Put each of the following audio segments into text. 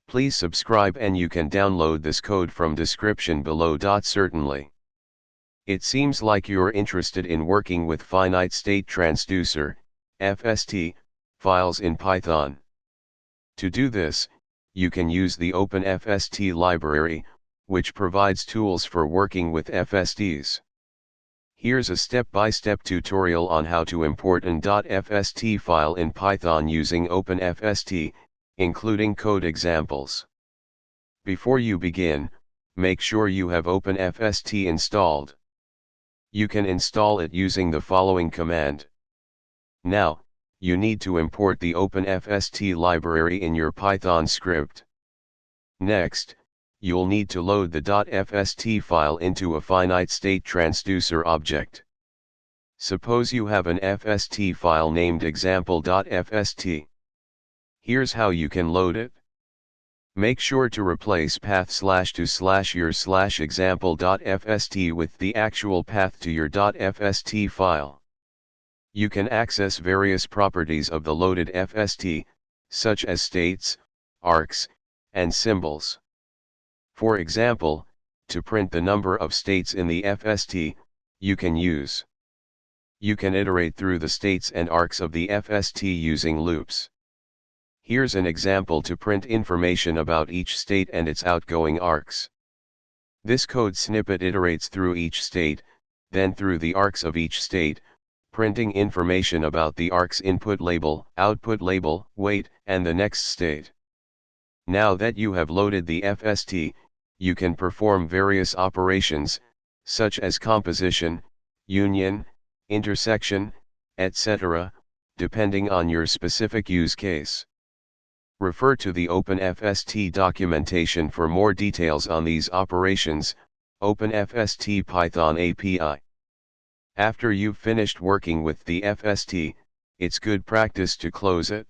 Please subscribe and you can download this code from description below. Certainly. It seems like you're interested in working with Finite State Transducer, FST, files in Python. To do this, you can use the OpenFST library, which provides tools for working with FSTs. Here's a step-by-step tutorial on how to import an .fst file in Python using OpenFST, including code examples. Before you begin, make sure you have OpenFST installed. You can install it using the following command. Now, you need to import the OpenFST library in your Python script. Next, you'll need to load the .fst file into a finite state transducer object. Suppose you have an FST file named example.fst. Here's how you can load it. Make sure to replace path /to /your /example.fst with the actual path to your .fst file. You can access various properties of the loaded FST, such as states, arcs, and symbols. For example, to print the number of states in the FST, you can iterate through the states and arcs of the FST using loops. Here's an example to print information about each state and its outgoing arcs. This code snippet iterates through each state, then through the arcs of each state, printing information about the arc's input label, output label, weight, and the next state. Now that you have loaded the FST, you can perform various operations, such as composition, union, intersection, etc., depending on your specific use case. Refer to the OpenFST documentation for more details on these operations. OpenFST Python API. After you've finished working with the FST, it's good practice to close it.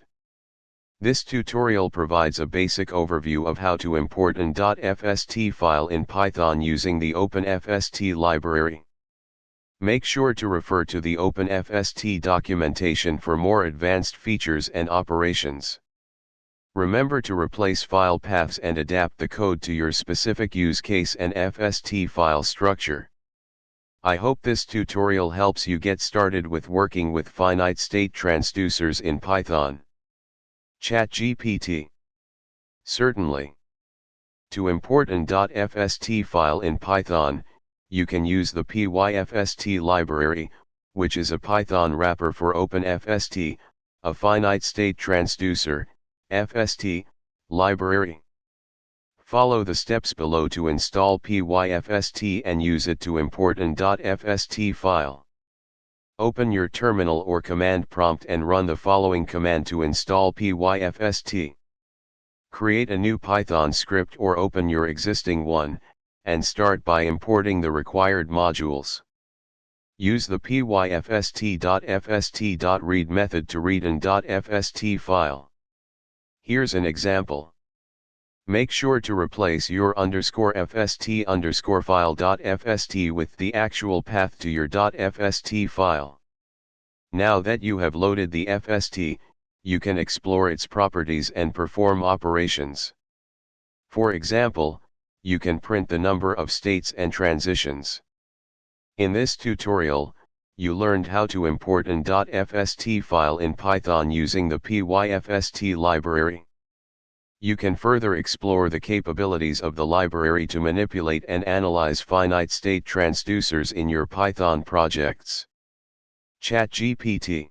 This tutorial provides a basic overview of how to import an .fst file in Python using the OpenFST library. Make sure to refer to the OpenFST documentation for more advanced features and operations. Remember to replace file paths and adapt the code to your specific use case and FST file structure. I hope this tutorial helps you get started with working with finite state transducers in Python. ChatGPT. Certainly. To import an .fst file in Python, you can use the pyfst library, which is a Python wrapper for OpenFST, a finite state transducer, FST, library. Follow the steps below to install pyfst and use it to import an .fst file. Open your terminal or command prompt and run the following command to install pyfst. Create a new Python script or open your existing one, and start by importing the required modules. Use the pyfst.fst.read method to read an .fst file. Here's an example. Make sure to replace your _fst_ file.fst with the actual path to your .fst file. Now that you have loaded the FST, you can explore its properties and perform operations. For example, you can print the number of states and transitions. In this tutorial, you learned how to import an .fst file in Python using the pyfst library. You can further explore the capabilities of the library to manipulate and analyze finite state transducers in your Python projects. ChatGPT.